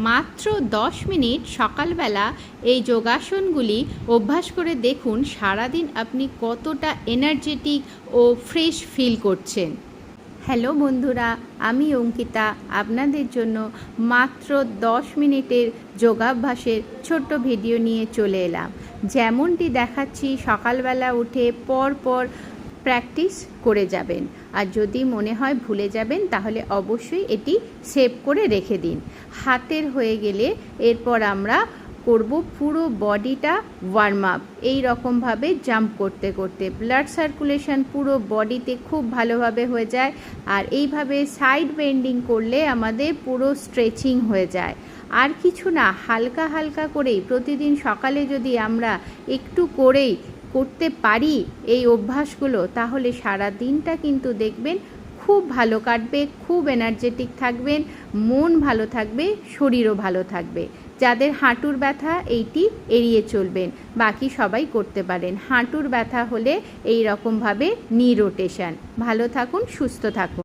মাত্র 10 মিনিট সকালবেলা এই যোগাসনগুলি অভ্যাস করে দেখুন সারাদিন আপনি কতটা এনার্জেটিক ও ফ্রেশ ফিল করছেন। হ্যালো বন্ধুরা, আমি অঙ্কিতা আপনাদের জন্য মাত্র 10 মিনিটের যোগাভ্যাসের ছোট্ট ভিডিও নিয়ে চলে এলাম। যেমনটি দেখাচ্ছি সকালবেলা উঠে পর প্র্যাকটিস করে যাবেন, আর যদি মনে হয় ভুলে যাবেন তাহলে অবশ্যই এটি সেভ করে রেখে দিন। হাতের হয়ে গেলে এরপর আমরা করব পুরো বডিটা ওয়ার্ম আপ। এই রকমভাবে জাম্প করতে করতে ব্লাড সার্কুলেশন পুরো বডিতে খুব ভালোভাবে হয়ে যায়, আর এইভাবে সাইড বেন্ডিং করলে আমাদের পুরো স্ট্রেচিং হয়ে যায়। আর কিছু না, হালকা হালকা করেই প্রতিদিন সকালে যদি আমরা একটু করেই করতে পারি এই অভ্যাসগুলো, তাহলে সারা দিনটা কিন্তু দেখবেন খুব ভালো কাটবে, খুব এনার্জেটিক থাকবেন, মন ভালো থাকবে, শরীরও ভালো থাকবে। যাদের হাঁটুর ব্যথা এইটি এড়িয়ে চলবেন, বাকি সবাই করতে পারেন। হাঁটুর ব্যথা হলে এই রকমভাবে নি রোটেশন। ভালো থাকুন, সুস্থ থাকুন।